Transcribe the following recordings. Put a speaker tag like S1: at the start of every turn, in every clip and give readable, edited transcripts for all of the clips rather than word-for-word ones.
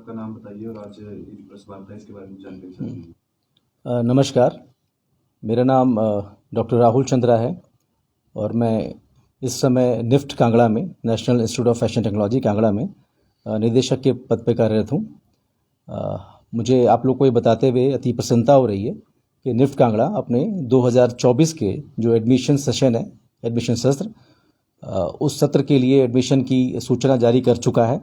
S1: आपका नाम बताइए और आज ये जो प्रेस वार्ता है इसके बारे में जानकारी चाहिए।
S2: नमस्कार, मेरा नाम डॉक्टर राहुल चंद्रा है और मैं इस समय निफ्ट कांगड़ा में, national institute of fashion technology Kangra में निदेशक के पद पर कार्यरत हूँ। मुझे आप लोग को ये बताते हुए अति प्रसन्नता हो रही है कि निफ्ट कांगड़ा अपने 2024 के जो एडमिशन सेशन है, एडमिशन सत्र, उस सत्र के लिए एडमिशन की सूचना जारी कर चुका है।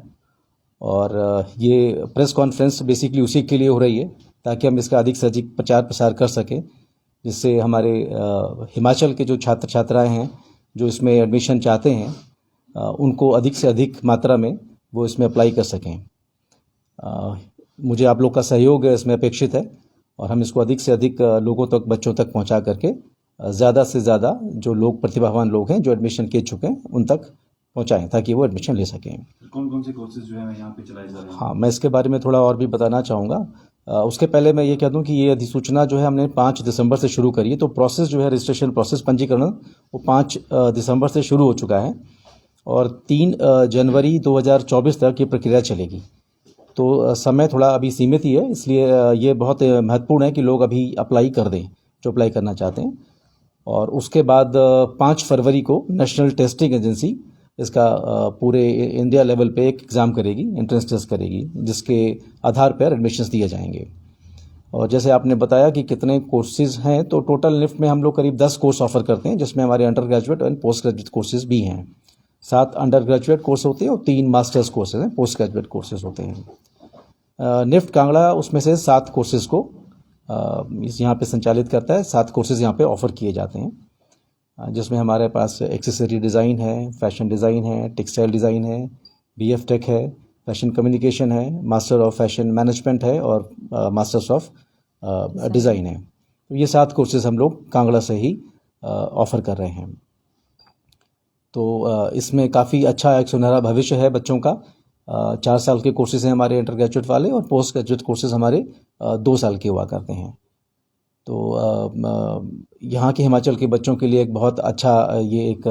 S2: और ये प्रेस कॉन्फ्रेंस बेसिकली उसी के लिए हो रही है ताकि हम इसका अधिक से अधिक प्रचार प्रसार कर सकें, जिससे हमारे हिमाचल के जो छात्र छात्राएं हैं जो इसमें एडमिशन चाहते हैं उनको अधिक से अधिक मात्रा में वो इसमें अप्लाई कर सकें। मुझे आप लोग का सहयोग इसमें अपेक्षित है और हम इसको अधिक से अधिक लोगों तक, बच्चों तक पहुंचा करके ज़्यादा से ज़्यादा जो लोग, प्रतिभावान लोग हैं जो एडमिशन ले चुके हैं, उन तक पहुंचाएं ताकि वो एडमिशन ले सकें।
S1: कौन कौन से कोर्सेज जो है यहाँ पे चलाए जा रहे हैं?
S2: हाँ, मैं इसके बारे में थोड़ा और भी बताना चाहूँगा। उसके पहले मैं ये कह दूं कि ये अधिसूचना जो है हमने 5 दिसंबर से शुरू करी है, तो प्रोसेस जो है, रजिस्ट्रेशन प्रोसेस, पंजीकरण, वो 5 दिसंबर से शुरू हो चुका है और 3 जनवरी 2024 तक ये प्रक्रिया चलेगी। तो समय थोड़ा अभी सीमित ही है, इसलिए ये बहुत महत्वपूर्ण है कि लोग अभी अप्लाई कर दें जो अप्लाई करना चाहते हैं। और उसके बाद 5 फरवरी को नेशनल टेस्टिंग एजेंसी इसका पूरे इंडिया लेवल पे एक एग्ज़ाम करेगी, एंट्रेंस टेस्ट करेगी, जिसके आधार पर एडमिशन्स दिए जाएंगे। और जैसे आपने बताया कि कितने कोर्सेज हैं, तो टोटल निफ्ट में हम लोग करीब 10 कोर्स ऑफर करते हैं, जिसमें हमारे under graduate and post graduate courses भी हैं। 7 अंडर ग्रेजुएट कोर्स होते हैं और 3 मास्टर्स कोर्सेज हैं, पोस्ट ग्रेजुएट कोर्सेज होते हैं। निफ्ट कांगड़ा उसमें से 7 कोर्सेज को यहाँ पे संचालित करता है। 7 कोर्सेज यहाँ पे ऑफर किए जाते हैं, जिसमें हमारे पास एक्सेसरी डिज़ाइन है, फैशन डिज़ाइन है, टेक्सटाइल डिज़ाइन है, बीएफ टेक है, फैशन कम्युनिकेशन है, मास्टर ऑफ फैशन मैनेजमेंट है और मास्टर्स ऑफ डिज़ाइन है। तो ये 7 कोर्सेज हम लोग कांगड़ा से ही ऑफ़र कर रहे हैं। तो इसमें काफ़ी अच्छा एक सुनहरा भविष्य है बच्चों का। 4 साल के कोर्सेज हैं हमारे अंडर ग्रेजुएट वाले, और पोस्ट ग्रेजुएट कोर्सेज हमारे 2 साल के हुआ करते हैं। तो यहाँ के हिमाचल के बच्चों के लिए एक बहुत अच्छा ये एक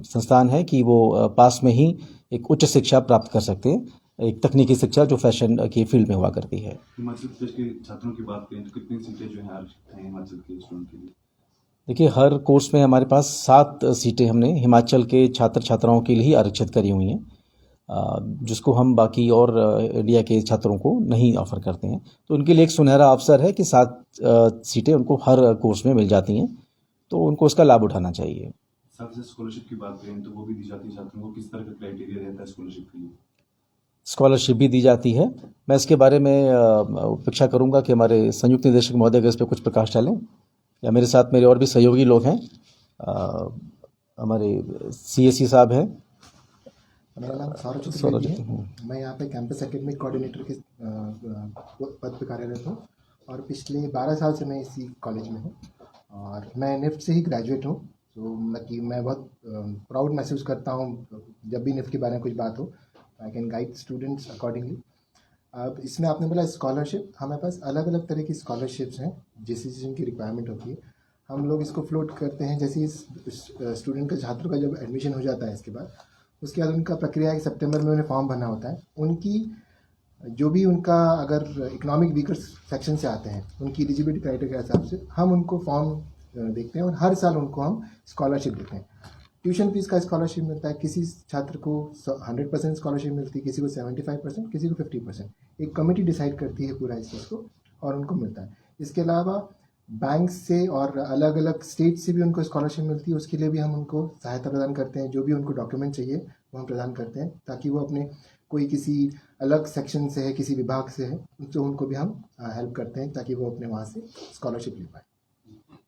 S2: संस्थान है कि वो पास में ही एक उच्च शिक्षा प्राप्त कर सकते हैं, एक तकनीकी शिक्षा जो फैशन की फील्ड में हुआ करती है।
S1: हिमाचल प्रदेश के छात्रों की बात करें तो कितनी सीटें जो हैं आरक्षित हैं हिमाचल के स्टूडेंट के लिए?
S2: देखिए, हर कोर्स में हमारे पास 7 सीटें हमने हिमाचल के छात्र छात्राओं के लिए ही आरक्षित करी हुई हैं, जिसको हम बाकी और इंडिया के छात्रों को नहीं ऑफ़र करते हैं। तो उनके लिए एक सुनहरा अवसर है कि 7 सीटें उनको हर कोर्स में मिल जाती हैं, तो उनको उसका लाभ उठाना चाहिए।
S1: साथ ही स्कॉलरशिप की बात करें तो वो भी दी जाती है छात्रों को, किस तरह का क्राइटेरिया रहता है स्कॉलरशिप के लिए?
S2: स्कॉलरशिप भी दी जाती है। मैं इसके बारे में अपेक्षा करूंगा कि हमारे संयुक्त निदेशक महोदय अगर इस पर कुछ प्रकाश डालें, या मेरे साथ मेरे और भी सहयोगी लोग हैं। हमारे CSE साहब हैं।
S3: मेरा नाम सौरभ चतुर्वेदी है। मैं यहाँ पे कैंपस एकेडमिक कोऑर्डिनेटर के पद पर कार्यरत हूँ और पिछले 12 साल से मैं इसी कॉलेज में हूँ और मैं निफ्ट से ही ग्रेजुएट हूँ। तो मैं बहुत प्राउड महसूस करता हूँ जब भी निफ्ट के बारे में कुछ बात हो, I can guide students accordingly. अब इसमें आपने बोला स्कॉलरशिप, हमारे पास अलग अलग तरह की स्कॉलरशिप्स हैं जैसी जिनकी रिक्वायरमेंट होती है। हम लोग इसको फ्लोट करते हैं जैसे इस स्टूडेंट का, छात्रों का जब एडमिशन हो जाता है इसके बाद, उसके बाद उनका प्रक्रिया है सितंबर में उन्हें फॉर्म भरना होता है। उनकी जो भी उनका अगर इकोनॉमिक वीकर सेक्शन से आते हैं, उनकी एलिजिबिलिटी क्राइटेरिया के हिसाब से हम उनको फॉर्म देखते हैं और हर साल उनको हम स्कॉलरशिप देते हैं। ट्यूशन फीस का स्कॉलरशिप मिलता है, किसी छात्र को 100% स्कॉलरशिप मिलती है, किसी को 75%, किसी को 50%। एक कमेटी डिसाइड करती है पूरा इस चीज़ को और उनको मिलता है। इसके अलावा बैंक से और अलग अलग स्टेट से भी उनको स्कॉलरशिप मिलती है, उसके लिए भी हम उनको सहायता प्रदान करते हैं। जो भी उनको डॉक्यूमेंट चाहिए वो हम प्रदान करते हैं ताकि वो अपने कोई किसी अलग सेक्शन से है, किसी विभाग से है, तो उनको भी हम हेल्प करते हैं ताकि वो अपने वहाँ से स्कॉलरशिप ले पाए।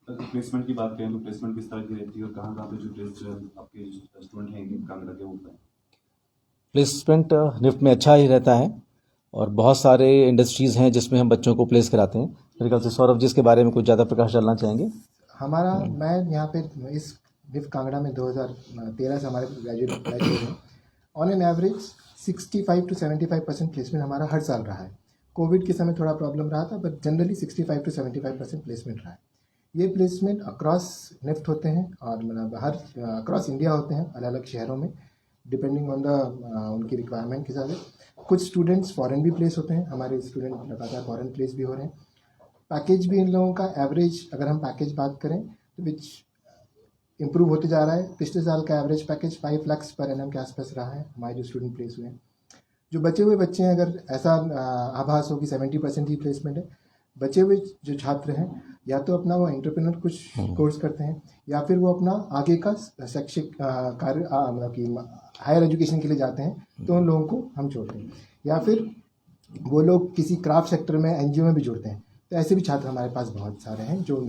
S1: प्लेसमेंट की बात करें तो प्लेसमेंट किस तरह की रहती है और कहाँ पे जो प्लेस आपके स्टूडेंट हैं कांगड़ा के ऊपर?
S2: प्लेसमेंट निफ्ट में अच्छा ही रहता है और बहुत सारे इंडस्ट्रीज़ हैं जिसमें हम बच्चों को प्लेस कराते हैं। मेरे ख्याल से सौरभ जी इसके बारे में कुछ ज़्यादा प्रकाश डालना चाहेंगे।
S3: हमारा, मैं यहाँ पे इस निफ्ट कांगड़ा में 2013 से हमारे ग्रेजुएट हैं। On an average 65 to 75% placement हमारा हर साल रहा है। कोविड के समय थोड़ा प्रॉब्लम रहा था, बट जनरली 65 to 75% प्लेसमेंट रहा है। ये प्लेसमेंट अक्रॉस निफ्ट होते हैं और मतलब हर अक्रॉस इंडिया होते हैं, अलग अलग शहरों में, डिपेंडिंग ऑन द उनकी रिक्वायरमेंट के हिसाब से। कुछ स्टूडेंट्स फॉरेन भी प्लेस होते हैं, हमारे स्टूडेंट लगातार फॉरेन प्लेस भी हो रहे हैं। पैकेज भी इन लोगों का एवरेज, अगर हम पैकेज बात करें तो विच इम्प्रूव होते जा रहा है। पिछले साल का average package 5 lakh per annum के आसपास रहा है हमारे जो स्टूडेंट प्लेस हुए हैं। जो बचे हुए बच्चे हैं, अगर ऐसा आभास हो कि 70% ही प्लेसमेंट है, बचे हुए जो छात्र हैं या तो अपना वो एंटरप्रेन्योर कुछ कोर्स करते हैं या फिर वो अपना आगे का शैक्षिक कार्य मतलब कि हायर एजुकेशन के लिए जाते हैं, तो उन लोगों को हम छोड़ते हैं। या फिर वो लोग किसी क्राफ्ट सेक्टर में, एनजीओ में भी जुड़ते हैं। तो ऐसे भी छात्र हमारे पास बहुत सारे हैं जो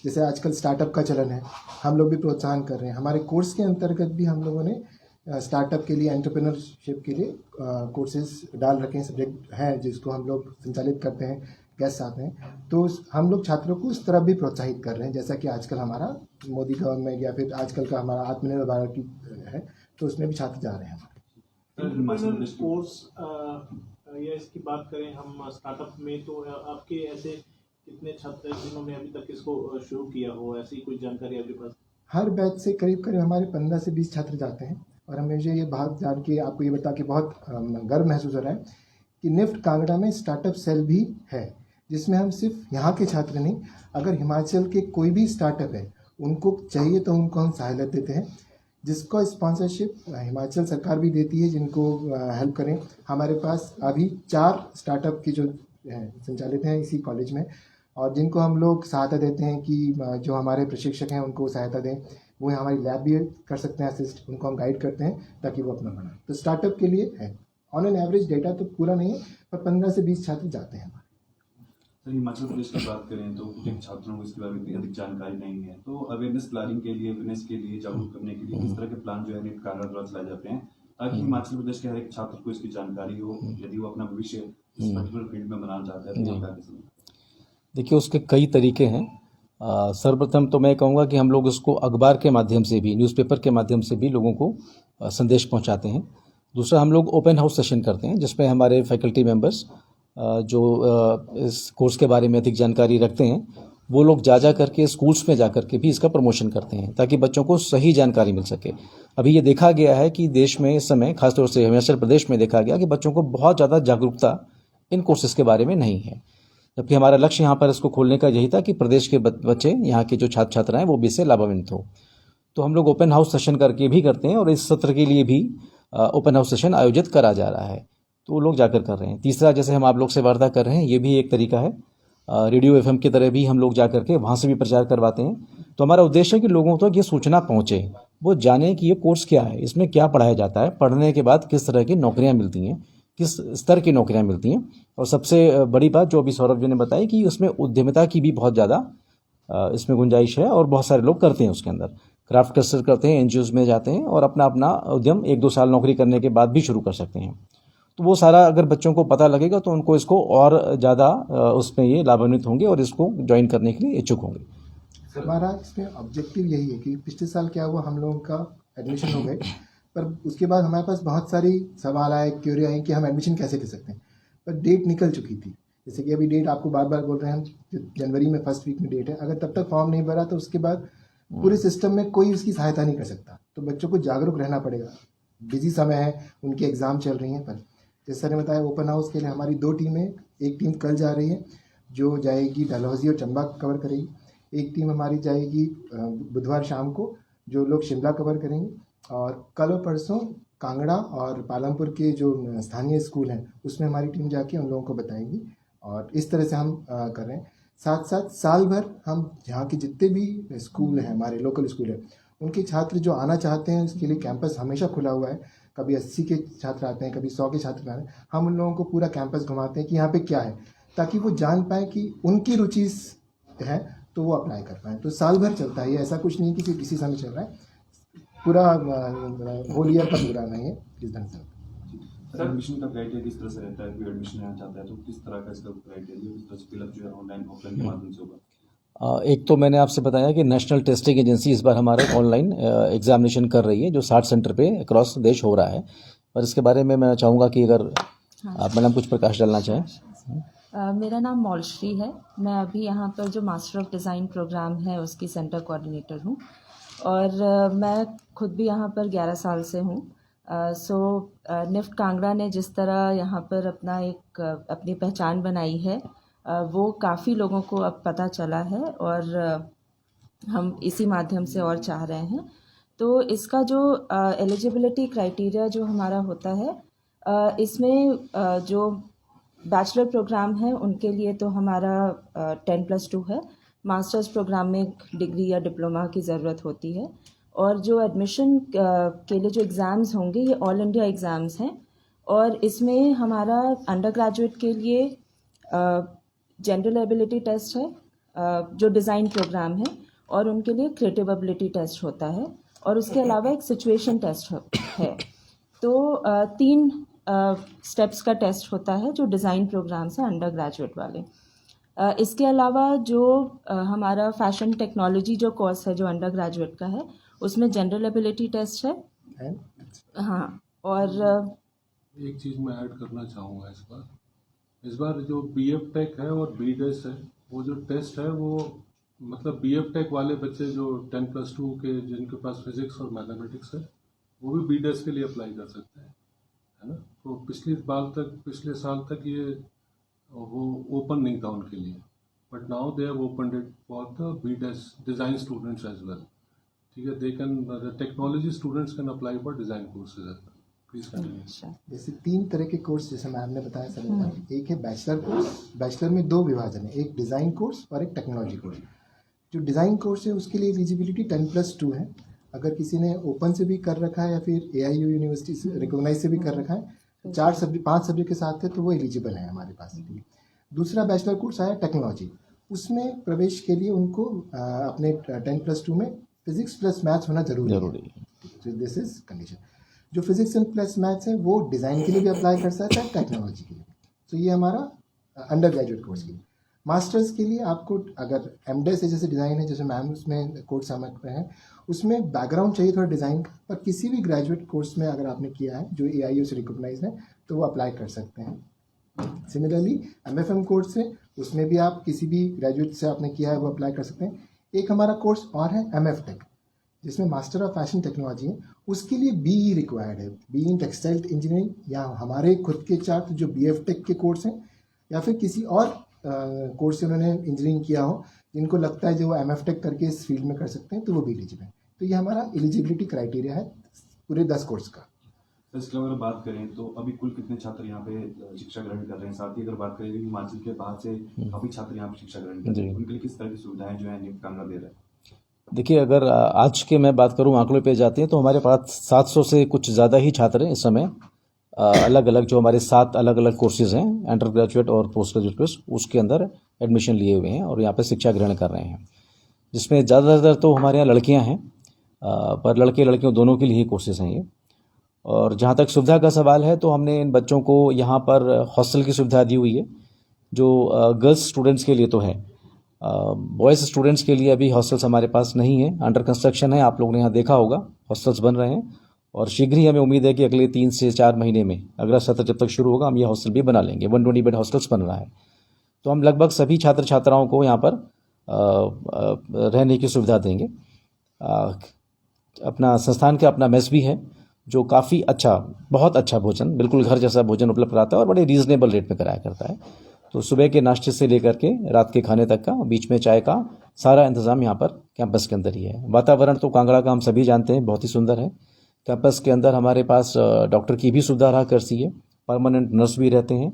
S3: जैसे आजकल स्टार्टअप का चलन है, हम लोग भी प्रोत्साहन कर रहे हैं। हमारे कोर्स के अंतर्गत भी हम लोगों ने स्टार्टअप के लिए, एंटरप्रेन्योरशिप के लिए कोर्सेज डाल रखे हैं, सब्जेक्ट हैं जिसको हम लोग संचालित करते हैं, गेस्ट आते हैं। तो हम लोग छात्रों को उस तरफ भी प्रोत्साहित कर रहे हैं, जैसा कि आजकल हमारा मोदी गवर्नमेंट या फिर आजकल का हमारा आत्मनिर्भर भारत की है, तो उसमें भी छात्र जा रहे हैं हमारे।
S4: कोर्स या इसकी बात करें हम स्टार्टअप में, तो आपके ऐसे कितने छात्र हैं जिन्होंने अभी तक इसको शुरू किया हो, ऐसी कोई जानकारी आपके पास?
S3: हर बैच से करीब करीब हमारे 15 से 20 छात्र जाते हैं। और हमें ये बात जान के आपको ये बता के बहुत गर्व महसूस हो रहा है कि निफ्ट कांगड़ा में स्टार्टअप सेल भी है, जिसमें हम सिर्फ यहाँ के छात्र नहीं, अगर हिमाचल के कोई भी स्टार्टअप है उनको चाहिए तो उनको हम सहायता देते हैं, जिसको स्पॉन्सरशिप हिमाचल सरकार भी देती है, जिनको हेल्प करें। हमारे पास अभी 4 स्टार्टअप की जो संचालित हैं इसी कॉलेज में, और जिनको हम लोग सहायता देते हैं कि जो हमारे प्रशिक्षक हैं उनको सहायता दें। वो हमारी लैब भी कर सकते हैं असिस्ट, उनको हम गाइड करते हैं ताकि वो अपना बनाएं। तो स्टार्टअप के लिए है, ऑन एन एवरेज डेटा तो पूरा नहीं है, पर 15 से 20 छात्र जाते हैं हमारे।
S1: सर, हिमाचल प्रदेश की बात करें तो कुछ छात्रों को इसके बारे में अधिक जानकारी नहीं है, तो अवेयरनेस प्लानिंग के लिए, अवेयरनेस के लिए, जागरूक करने के लिए किस तरह के प्लान जो है निफ्ट कांगड़ा द्वारा चलाए जाते हैं ताकि हिमाचल प्रदेश के हर एक छात्र को इसकी जानकारी हो, यदि वो अपना भविष्य इस पर्टिकुलर फील्ड में बनाना चाहता है तो?
S2: देखिए, उसके कई तरीके हैं। सर्वप्रथम तो मैं कहूँगा कि हम लोग इसको अखबार के माध्यम से भी, न्यूज़पेपर के माध्यम से भी लोगों को संदेश पहुँचाते हैं। दूसरा, हम लोग ओपन हाउस सेशन करते हैं जिसमें हमारे फैकल्टी मेंबर्स जो इस कोर्स के बारे में अधिक जानकारी रखते हैं, वो लोग जा करके स्कूल्स में जा करके भी इसका प्रमोशन करते हैं ताकि बच्चों को सही जानकारी मिल सके। अभी ये देखा गया है कि देश में इस समय, खासतौर से हिमाचल प्रदेश में देखा गया कि बच्चों को बहुत ज़्यादा जागरूकता इन कोर्सेज़ के बारे में नहीं है, जबकि हमारा लक्ष्य यहाँ पर इसको खोलने का यही था कि प्रदेश के बच्चे, यहाँ के जो छात्र छात्राएँ, वो भी इससे लाभान्वित हो। तो हम लोग ओपन हाउस सेशन करके भी करते हैं और इस सत्र के लिए भी ओपन हाउस सेशन आयोजित करा जा रहा है, तो वो लोग जाकर कर रहे हैं। तीसरा, जैसे हम आप लोग से वार्ता कर रहे हैं, ये भी एक तरीका है। रेडियो एफएम की तरह भी हम लोग जा करके वहाँ से भी प्रचार करवाते हैं। तो हमारा उद्देश्य है कि लोगों तक ये सूचना पहुँचे, वो जाने कि ये कोर्स क्या है, इसमें क्या पढ़ाया जाता है, पढ़ने के बाद किस तरह की नौकरियाँ मिलती हैं, किस स्तर की नौकरियाँ मिलती हैं। और सबसे बड़ी बात जो अभी सौरभ जी ने बताई कि उसमें उद्यमिता की भी बहुत ज़्यादा इसमें गुंजाइश है और बहुत सारे लोग करते हैं उसके अंदर। क्राफ्ट क्लस्टर करते हैं, एनजीओज़ में जाते हैं और अपना उद्यम 1-2 साल नौकरी करने के बाद भी शुरू कर सकते हैं। तो वो सारा अगर बच्चों को पता लगेगा तो उनको इसको और ज़्यादा उसमें ये लाभान्वित होंगे और इसको ज्वाइन करने के लिए इच्छुक होंगे।
S3: हमारा इसमें ऑब्जेक्टिव यही है कि पिछले साल क्या हुआ, हम लोगों का एडमिशन हो गए, पर उसके बाद हमारे पास बहुत सारी सवाल आए, क्यूरी आई कि हम एडमिशन कैसे कर सकते हैं, पर डेट निकल चुकी थी। जैसे कि अभी डेट आपको बार बार बोल रहे हैं हम, जनवरी में फर्स्ट वीक में डेट है, अगर तब तक फॉर्म नहीं भरा तो उसके बाद पूरे सिस्टम में कोई उसकी सहायता नहीं कर सकता। तो बच्चों को जागरूक रहना पड़ेगा। बिजी समय है, उनकी एग्ज़ाम चल रही हैं, पर जैसा ने बताया ओपन हाउस के लिए हमारी 2 टीमें, एक टीम कल जा रही है जो जाएगी डलहौजी और चंबा कवर करेगी, एक टीम हमारी जाएगी बुधवार शाम को जो लोग शिमला कवर करेंगे, और कल और परसों कांगड़ा और पालमपुर के जो स्थानीय स्कूल हैं उसमें हमारी टीम जाके उन लोगों को बताएगी। और इस तरह से हम कर रहे हैं। साथ साथ साल भर हम यहाँ के जितने भी स्कूल हैं, हमारे लोकल स्कूल हैं, उनके छात्र जो आना चाहते हैं उसके लिए कैंपस हमेशा खुला हुआ है। कभी 80 के छात्र आते हैं, कभी 100 के छात्र आते हैं। हम उन लोगों को पूरा कैंपस घुमाते हैं कि यहाँ पे क्या है, ताकि वो जान पाएँ कि उनकी रुचि है तो वो अप्लाई कर पाएँ। तो साल भर चलता है ये, ऐसा कुछ नहीं कि सिर्फ इसी समय चल रहा है, पूरा होल ईयर का प्रोग्राम है ये इस ढंग से।
S1: सर, एडमिशन का क्राइटेरिया किस तरह से रहता है? कोई एडमिशन लेना चाहता है तो किस तरह का इसका क्राइटेरिया, किस तरह से फिलअप जो है ऑनलाइन ऑफलाइन के माध्यम से होगा?
S2: एक तो मैंने आपसे बताया कि नेशनल टेस्टिंग एजेंसी इस बार हमारे ऑनलाइन एग्जामिनेशन कर रही है, जो 60 सेंटर पे अक्रॉस देश हो रहा है। और इसके बारे में मैं चाहूँगा कि अगर आप मैडम कुछ प्रकाश डालना चाहें।
S5: मेरा नाम मौलश्री है। मैं अभी यहाँ पर जो मास्टर ऑफ डिज़ाइन प्रोग्राम है उसकी सेंटर कोऑर्डिनेटर हूँ, और मैं खुद भी यहाँ पर 11 साल से हूँ। सो निफ्ट कांगड़ा ने जिस तरह यहाँ पर अपनी पहचान बनाई है, वो काफ़ी लोगों को अब पता चला है और हम इसी माध्यम से और चाह रहे हैं। तो इसका जो एलिजिबिलिटी क्राइटेरिया जो हमारा होता है, इसमें जो बैचलर प्रोग्राम है उनके लिए तो हमारा 10+2 है। मास्टर्स प्रोग्राम में डिग्री या डिप्लोमा की ज़रूरत होती है। और जो एडमिशन के लिए जो एग्ज़ाम्स होंगे ये ऑल इंडिया एग्ज़ाम्स हैं, और इसमें हमारा अंडर ग्रेजुएट के लिए जनरल एबिलिटी टेस्ट है जो डिज़ाइन प्रोग्राम है, और उनके लिए क्रिएटिव एबिलिटी टेस्ट होता है, और उसके अलावा एक सिचुएशन टेस्ट है। तो 3 स्टेप्स का टेस्ट होता है जो डिज़ाइन प्रोग्राम से अंडर ग्रेजुएट वाले। इसके अलावा जो हमारा फैशन टेक्नोलॉजी जो कोर्स है जो अंडर ग्रेजुएट का है, उसमें जनरल एबिलिटी टेस्ट है। हाँ, और
S6: एक चीज़ मैं ऐड करना चाहूँगा इस बार जो बीएफ टेक है और बीडेस है, वो जो टेस्ट है वो मतलब बीएफ टेक वाले बच्चे जो 10+2 के जिनके पास फिजिक्स और मैथमेटिक्स है वो भी बीडेस के लिए अप्लाई कर सकते हैं, है ना। तो पिछले साल तक ये वो ओपन नहीं था उनके लिए, but now they have opened it for the BDes design students as well. ठीक है, they can the technology students can apply for design courses as well. Please continue.
S3: जैसे 3 तरह के कोर्स जैसे मैम ने बताया सर, एक है बैचलर कोर्स। बैचलर में 2 विभाजन है, एक डिज़ाइन कोर्स और एक टेक्नोलॉजी कोर्स। जो डिज़ाइन कोर्स है उसके लिए एलिजिबिलिटी 10+2 है। अगर किसी ने ओपन से भी कर रखा है या फिर AIU यूनिवर्सिटी से रिकॉग्नाइज से भी कर रखा है, 5 सब्जेक्ट के साथ है, तो वो एलिजिबल है हमारे पास। दूसरा बैचलर कोर्स आया टेक्नोलॉजी। उसमें प्रवेश के लिए उनको अपने 10+2 में फिजिक्स प्लस मैथ्स होना जरूरी है। This is condition. जो फिजिक्स एंड प्लस मैथ्स है वो डिज़ाइन के लिए भी अप्लाई कर सकता है, टेक्नोलॉजी के लिए। तो ये हमारा अंडर ग्रेजुएट कोर्स के लिए। मास्टर्स के लिए आपको अगर एमडेस है, जैसे डिज़ाइन है, जैसे मैम उसमें कोर्स समझ रहे हैं, उसमें बैकग्राउंड चाहिए थोड़ा डिज़ाइन का, पर किसी भी ग्रेजुएट कोर्स में अगर आपने किया है जो AIU से रिकॉग्नाइज है तो वो अप्लाई कर सकते हैं। सिमिलरली MFM कोर्स है, उसमें भी आप किसी भी ग्रेजुएट से आपने किया है वो अप्लाई कर सकते हैं। एक हमारा कोर्स और है MF टेक, जिसमें मास्टर ऑफ फैशन टेक्नोलॉजी है। उसके लिए BE रिक्वायर्ड है, BE इन टेक्सटाइल इंजीनियरिंग, या हमारे खुद के छात्र जो BF टेक के कोर्स हैं, या फिर किसी और कोर्स से उन्होंने इंजीनियरिंग किया हो, जिनको लगता है जो वो MF टेक करके इस फील्ड में कर सकते हैं, तो वो भी एलिजिबल है। तो ये हमारा एलिजिबिलिटी क्राइटेरिया है पूरे 10 कोर्स का।
S1: इसके अगर बात करें तो अभी कुल कितने छात्र यहाँ पे शिक्षा ग्रहण कर रहे हैं? साथ ही अगर बात करें हिमाचल के बाहर से काफ़ी छात्र यहाँ पे शिक्षा ग्रहण कर रहे हैं, उनके लिए किस तरह की सुविधाएं जो है निफ्ट कांगड़ा दे रहा है?
S2: देखिए, अगर आज के मैं बात करूं आंकड़ों पे जाते हैं तो हमारे पास 700 से कुछ ज़्यादा ही छात्र हैं इस समय। अलग अलग जो हमारे 7 अलग अलग कोर्सेज़ हैं, अंडर ग्रेजुएट और पोस्ट ग्रेजुएट कोर्स, उसके अंदर एडमिशन लिए हुए हैं और यहाँ पे शिक्षा ग्रहण कर रहे हैं, जिसमें ज़्यादातर तो हमारे यहाँ लड़कियाँ हैं, पर लड़के लड़कियों दोनों के लिए ही कोर्सेज़ हैं ये। और जहाँ तक सुविधा का सवाल है तो हमने इन बच्चों को यहाँ पर हॉस्टल की सुविधा दी हुई है, जो गर्ल्स स्टूडेंट्स के लिए तो है। बॉयज़ स्टूडेंट्स के लिए अभी हॉस्टल्स हमारे पास नहीं है, अंडर कंस्ट्रक्शन है। आप लोगों ने यहाँ देखा होगा हॉस्टल्स बन रहे हैं, और शीघ्र ही हमें उम्मीद है कि अगले 3 से 4 महीने में, अगला सत्र जब तक शुरू होगा, हम ये हॉस्टल भी बना लेंगे। 120 बेड हॉस्टल्स बन रहा है, तो हम लगभग सभी छात्र छात्राओं को यहाँ पर रहने की सुविधा देंगे। अपना संस्थान का अपना मेस भी है, जो काफ़ी अच्छा, बहुत अच्छा भोजन, बिल्कुल घर जैसा भोजन उपलब्ध कराता है और बड़े रीज़नेबल रेट में कराया करता है। तो सुबह के नाश्ते से लेकर के रात के खाने तक का, बीच में चाय का सारा इंतज़ाम यहाँ पर कैंपस के अंदर ही है। वातावरण तो कांगड़ा का हम सभी जानते हैं, बहुत ही सुंदर है। कैंपस के अंदर हमारे पास डॉक्टर की भी सुविधा रहा करती है, परमानेंट नर्स भी रहते हैं,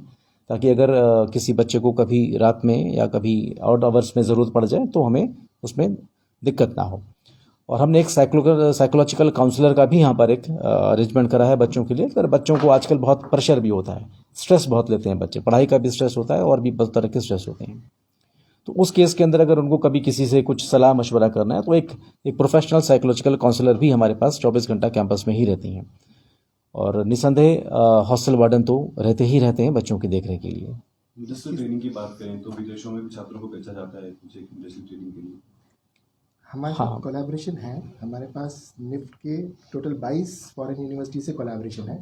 S2: ताकि अगर किसी बच्चे को कभी रात में या कभी आउट आवर्स में ज़रूरत पड़ जाए तो हमें उसमें दिक्कत ना हो। और हमने एक साइकोलॉजिकल काउंसलर का भी यहाँ पर एक अरेंजमेंट करा है बच्चों के लिए। पर बच्चों को आजकल बहुत प्रेशर भी होता है, स्ट्रेस बहुत लेते हैं बच्चे, पढ़ाई का भी स्ट्रेस होता है और भी बहुत तरह के स्ट्रेस होते हैं। तो उस केस के अंदर अगर उनको कभी किसी से कुछ सलाह मशवरा करना है तो एक प्रोफेशनल साइकोलॉजिकल काउंसलर भी हमारे पास 24 घंटा कैंपस में ही रहती हैं। और निसंदेह हॉस्टल वार्डन तो रहते ही रहते हैं बच्चों की देखरेख के लिए।
S1: इंडस्ट्रियल ट्रेनिंग की बात करें तो विदेशों में भी छात्रों को भेजा जाता है कुछ इंडस्ट्रियल ट्रेनिंग के लिए?
S3: हमारे साथ कोलैबोरेशन है। हमारे पास निफ्ट के टोटल 22 फॉरेन यूनिवर्सिटी से कोलैबोरेशन है,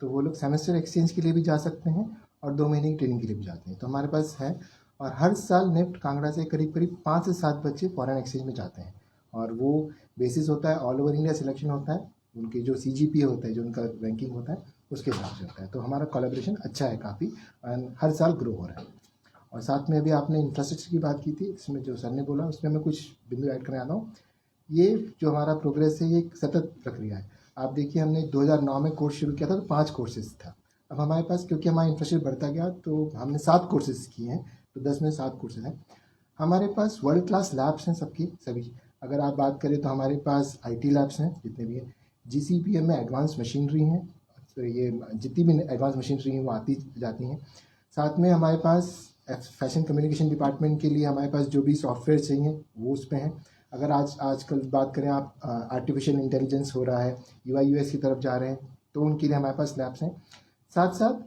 S3: तो वो लोग सेमेस्टर एक्सचेंज के लिए भी जा सकते हैं और 2 महीने की ट्रेनिंग के लिए भी जाते हैं। तो हमारे पास है, और हर साल निफ्ट कांगड़ा से करीब 5 से 7 बच्चे फॉरेन एक्सचेंज में जाते हैं, और वो बेसिस होता है ऑल ओवर इंडिया सिलेक्शन होता है। उनके जो CGPA होता है, जो उनका रैंकिंग होता है, उसके हिसाब से होता है। तो हमारा कोलैबोरेशन अच्छा है काफ़ी, एंड हर साल ग्रो हो रहा है। और साथ में अभी आपने इंफ्रास्ट्रक्चर की बात की थी, इसमें जो सर ने बोला उसमें मैं कुछ बिंदु ऐड करने आता हूँ। ये जो हमारा प्रोग्रेस है, ये एक सतत प्रक्रिया है। आप देखिए, हमने 2009 में कोर्स शुरू किया था तो 5 कोर्सेज था। अब हमारे पास, क्योंकि हमारा इंफ्रास्ट्रक्चर बढ़ता गया, तो हमने 7 कोर्सेज किए हैं, तो 10 में 7 कोर्सेज हैं। हमारे पास वर्ल्ड क्लास लैब्स हैं सभी। अगर आप बात करें तो हमारे पास IT लैब्स हैं जितने भी हैं, GCPM में एडवांस मशीनरी हैं, तो ये जितनी भी एडवांस मशीनरी हैं वो आती जाती हैं। साथ में हमारे पास फैशन कम्युनिकेशन डिपार्टमेंट के लिए हमारे पास जो भी सॉफ्टवेयर चाहिए वो उस पे हैं। अगर आजकल बात करें आप, आर्टिफिशियल इंटेलिजेंस हो रहा है, UI UX की तरफ जा रहे हैं, तो उनके लिए हमारे पास लैब्स हैं। साथ साथ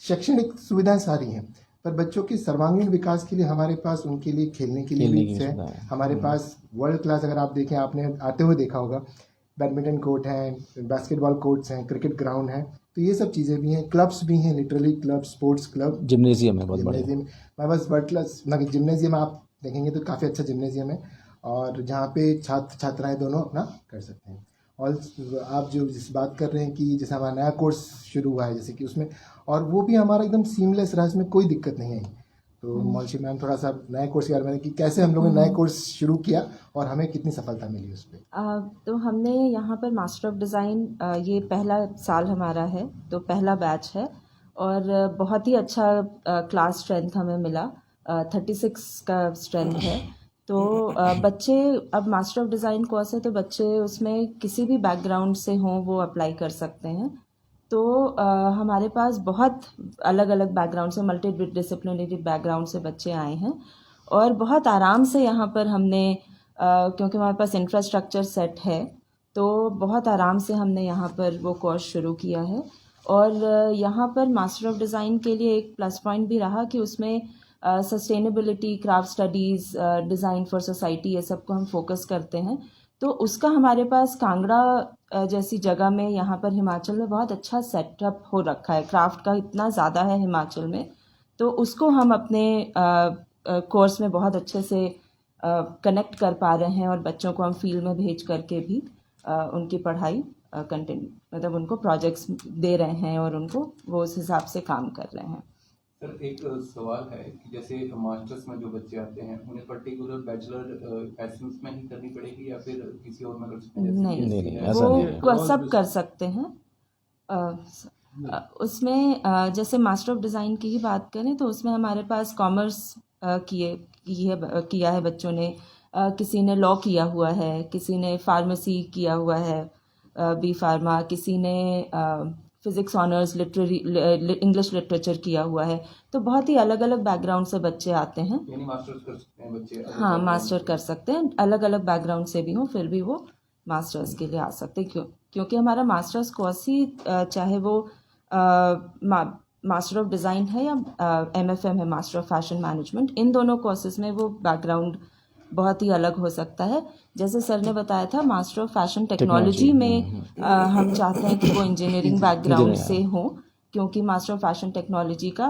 S3: शैक्षणिक सुविधाएं सारी हैं, पर बच्चों के सर्वांगीण विकास के लिए हमारे पास उनके लिए खेलने के लिए भी है। हमारे पास वर्ल्ड क्लास, अगर आप देखें, आपने आते हुए देखा होगा, बैडमिंटन कोर्ट हैं, बास्केटबॉल कोर्ट्स हैं, क्रिकेट ग्राउंड है, तो ये सब चीज़ें भी हैं। क्लब्स भी हैं, literally club, sports club,
S2: gymnasium है बहुत बड़ा।
S3: जिम्नेजियम, मैं बस वर्ल्ड क्लास जिम्नेजियम आप देखेंगे तो काफ़ी अच्छा जिम्नेजियम है, और जहाँ पे छात्र छात्राएं दोनों अपना कर सकते हैं। और आप जो जिस बात कर रहे हैं कि जैसे हमारा नया कोर्स शुरू हुआ है, जैसे कि उसमें, और वो भी हमारा एकदम सीमलेस रहा, इसमें कोई दिक्कत नहीं आई। तो मौलवी मैम थोड़ा सा नए कोर्स के बारे में कि कैसे हम लोगों ने नए कोर्स शुरू किया और हमें कितनी सफलता मिली उस पर।
S5: तो हमने यहाँ पर मास्टर ऑफ डिज़ाइन, ये पहला साल हमारा है, तो पहला बैच है, और बहुत ही अच्छा क्लास स्ट्रेंथ हमें मिला, 36 का स्ट्रेंथ है। तो बच्चे, अब मास्टर ऑफ डिज़ाइन कोर्स है तो बच्चे उसमें किसी भी बैकग्राउंड से हों वो अप्लाई कर सकते हैं। तो हमारे पास बहुत अलग अलग बैकग्राउंड से, मल्टी डिसिप्लिनरी बैकग्राउंड से बच्चे आए हैं, और बहुत आराम से यहाँ पर हमने, क्योंकि हमारे पास इंफ्रास्ट्रक्चर सेट है, तो बहुत आराम से हमने यहाँ पर वो कोर्स शुरू किया है। और यहाँ पर मास्टर ऑफ डिज़ाइन के लिए एक प्लस पॉइंट भी रहा कि उसमें sustainability, craft studies, design for society, ये सब को हम फोकस करते हैं। तो उसका हमारे पास कांगड़ा जैसी जगह में, यहाँ पर हिमाचल में बहुत अच्छा सेटअप हो रखा है। क्राफ्ट का इतना ज़्यादा है हिमाचल में, तो उसको हम अपने कोर्स में बहुत अच्छे से कनेक्ट कर पा रहे हैं, और बच्चों को हम फील्ड में भेज करके भी उनकी पढ़ाई कंटिन्यू, मतलब उनको प्रोजेक्ट्स दे रहे हैं और उनको वो उस हिसाब से काम कर रहे हैं।
S7: सर, एक सवाल है कि जैसे मास्टर्स में जो बच्चे आते हैं उन्हें पर्टिकुलर बैचलर एसेंस में ही करनी पड़ेगी या फिर किसी और में कर सकते हैं?
S2: नहीं, ऐसा नहीं है।
S5: वो सब कर सकते हैं। उसमें जैसे मास्टर ऑफ डिज़ाइन की ही बात करें तो उसमें हमारे पास कॉमर्स किया है बच्चों ने, किसी ने लॉ किया हुआ है, किसी ने फार्मेसी किया हुआ है, बी फार्मा, किसी ने फिज़िक्स ऑनर्स, इंग्लिश लिटरेचर किया हुआ है। तो बहुत ही अलग अलग बैकग्राउंड से बच्चे आते हैं।
S7: यानी मास्टर्स कर सकते हैं बच्चे?
S5: हाँ, मास्टर कर सकते हैं, अलग अलग बैकग्राउंड से भी हों फिर भी वो मास्टर्स के लिए आ सकते हैं। क्योंकि हमारा मास्टर्स कोर्स ही, चाहे वो मास्टर ऑफ डिज़ाइन है या MFM है, मास्टर ऑफ फैशन मैनेजमेंट, इन दोनों कोर्सेज में वो बैकग्राउंड बहुत ही अलग हो सकता है। जैसे सर ने बताया था, मास्टर ऑफ फैशन टेक्नोलॉजी में हम चाहते हैं कि वो इंजीनियरिंग बैकग्राउंड से हो, क्योंकि मास्टर ऑफ फैशन टेक्नोलॉजी का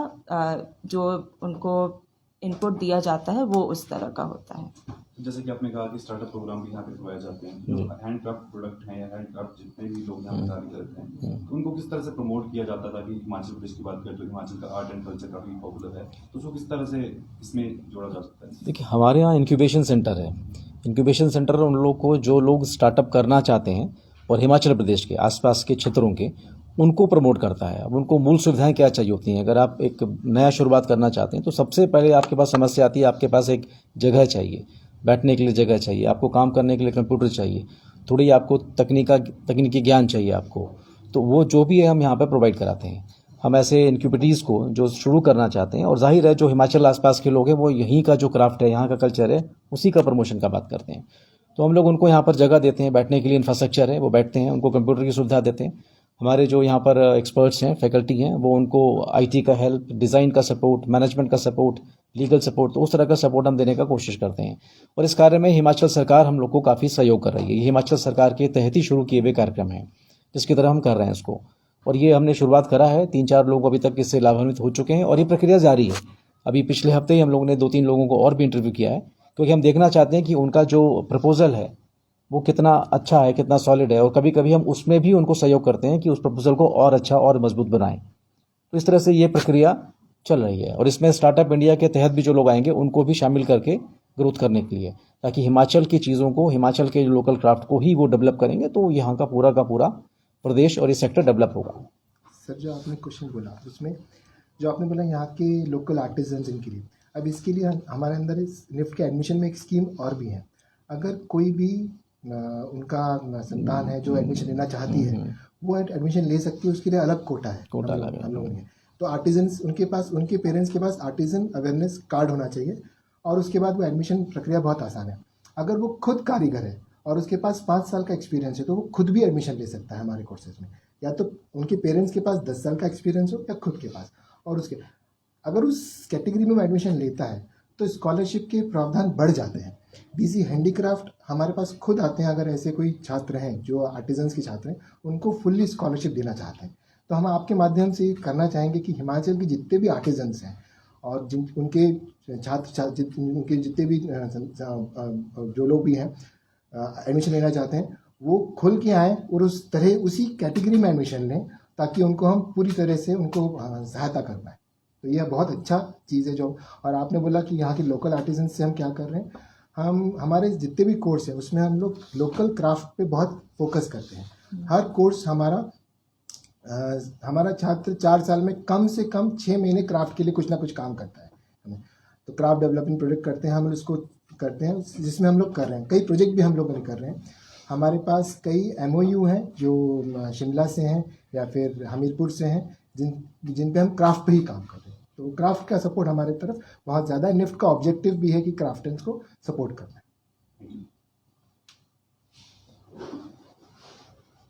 S5: जो उनको इनपुट दिया जाता है वो उस तरह का होता है।
S1: जैसे कि आपने कहा कि स्टार्टअप प्रोग्राम भी यहाँ पे करवाए जाते हैं, जो हैंडक्राफ्ट प्रोडक्ट हैं या हैंडक्राफ्ट जितने भी लोग यहाँ पे कार्य करते हैं, तो उनको किस तरह से प्रमोट किया जाता था? कि हिमाचल प्रदेश की बात करें तो हिमाचल का आर्ट एंड कल्चर काफ़ी पॉपुलर है, तो उसको किस तरह से इसमें जोड़ा जा सकता है?
S2: देखिए, हमारे यहाँ इंक्यूबेशन सेंटर है। इंक्यूबेशन सेंटर उन लोग को, जो लोग स्टार्टअप करना चाहते हैं और हिमाचल प्रदेश के आसपास के क्षेत्रों के, उनको प्रमोट करता है। अब उनको मूल सुविधाएं क्या चाहिए होती हैं? अगर आप एक नया शुरुआत करना चाहते हैं तो सबसे पहले आपके पास समस्या आती है, आपके पास एक जगह चाहिए, बैठने के लिए जगह चाहिए, आपको काम करने के लिए कंप्यूटर चाहिए, थोड़ी आपको तकनीकी ज्ञान चाहिए आपको। तो वो जो भी है हम यहाँ पर प्रोवाइड कराते हैं। हम ऐसे इनक्यूबेटरीज़ को जो शुरू करना चाहते हैं, और जाहिर है जो हिमाचल आसपास के लोग हैं वो यहीं का जो क्राफ्ट है, यहाँ का कल्चर है, उसी का प्रमोशन का बात करते हैं। तो हम लोग उनको यहाँ पर जगह देते हैं, बैठने के लिए इंफ्रास्ट्रक्चर है, वो बैठते हैं, उनको कंप्यूटर की सुविधा देते हैं। हमारे जो यहाँ पर एक्सपर्ट्स हैं, फैकल्टी हैं, वो उनको IT का हेल्प, डिज़ाइन का सपोर्ट, मैनेजमेंट का सपोर्ट, लीगल सपोर्ट, तो उस तरह का सपोर्ट हम देने का कोशिश करते हैं। और इस कार्य में हिमाचल सरकार हम लोग को काफ़ी सहयोग कर रही है। ये हिमाचल सरकार के तहत ही शुरू किए हुए कार्यक्रम हैं, जिसकी तरह हम कर रहे हैं इसको। और ये हमने शुरुआत करा है, 3-4 लोग अभी तक इससे लाभान्वित हो चुके हैं, और ये प्रक्रिया जारी है। अभी पिछले हफ्ते ही हम लोगों ने 2-3 लोगों को और भी इंटरव्यू किया है, क्योंकि हम देखना चाहते हैं कि उनका जो प्रपोजल है वो कितना अच्छा है, कितना सॉलिड है, और कभी कभी हम उसमें भी उनको सहयोग करते हैं कि उस प्रपोजल को और अच्छा और मजबूत बनाएं। तो इस तरह से ये प्रक्रिया चल रही है, और इसमें स्टार्टअप इंडिया के तहत भी जो लोग आएंगे उनको भी शामिल करके ग्रोथ करने के लिए, ताकि हिमाचल की चीज़ों को, हिमाचल के लोकल क्राफ्ट को ही वो डेवलप करेंगे, तो यहाँ का पूरा प्रदेश और ये सेक्टर डेवलप होगा।
S3: सर, जो आपने क्वेश्चन बोला उसमें जो आपने बोला यहाँ के लोकल आर्टिजन्स इनके लिए, अब इसके लिए हमारे अंदर इस निफ्ट के एडमिशन में एक स्कीम और भी है। अगर कोई भी उनका संतान है जो एडमिशन लेना चाहती है, वो एडमिशन ले सकती है, उसके लिए अलग कोटा है,
S2: कोटा अलग है।
S3: हम लोगों ने। तो आर्टिजन्स उनके पास, उनके पेरेंट्स के पास आर्टिजन अवेयरनेस कार्ड होना चाहिए, और उसके बाद वो एडमिशन प्रक्रिया बहुत आसान है। अगर वो खुद कारीगर है और उसके पास 5 साल का एक्सपीरियंस है, तो वो खुद भी एडमिशन ले सकता है हमारे कोर्सेज में, या तो उनके पेरेंट्स के पास 10 साल का एक्सपीरियंस हो या खुद के पास। और उसके अगर उस कैटेगरी में वो एडमिशन लेता है तो स्कॉलरशिप के प्रावधान बढ़ जाते हैं। बीसी हैंडीक्राफ्ट हमारे पास खुद आते हैं, अगर ऐसे कोई छात्र हैं जो आर्टिजन्स के छात्र हैं, उनको फुल्ली स्कॉलरशिप देना चाहते हैं। तो हम आपके माध्यम से करना चाहेंगे कि हिमाचल के जितने भी आर्टिजन्स हैं और जिन उनके उनके जितने भी जो लोग भी हैं एडमिशन लेना चाहते हैं, वो खुल के आएँ और उसी कैटेगरी में एडमिशन लें, ताकि उनको हम पूरी तरह से उनको सहायता कर पाएँ। तो यह बहुत अच्छा चीज़ है जो। और आपने बोला कि यहाँ के लोकल आर्टिजन से हम क्या कर रहे हैं, हम हमारे जितने भी कोर्स हैं उसमें हम लोग लोकल क्राफ्ट पे बहुत फोकस करते हैं। हर कोर्स हमारा छात्र 4 साल में कम से कम 6 महीने क्राफ्ट के लिए कुछ ना कुछ काम करता है। तो क्राफ्ट डेवलपमेंट प्रोजेक्ट करते हैं, हम उसको करते हैं, जिसमें हम लोग कर रहे हैं। कई प्रोजेक्ट भी हम लोग कर रहे हैं। हमारे पास कई MOU हैं जो शिमला से हैं या फिर हमीरपुर से हैं, जिन पे हम क्राफ्ट पे ही काम कर रहे हैं। तो क्राफ्ट का सपोर्ट हमारे तरफ बहुत ज़्यादा है। निफ्ट का ऑब्जेक्टिव भी है कि क्राफ्टर्स को सपोर्ट करना है।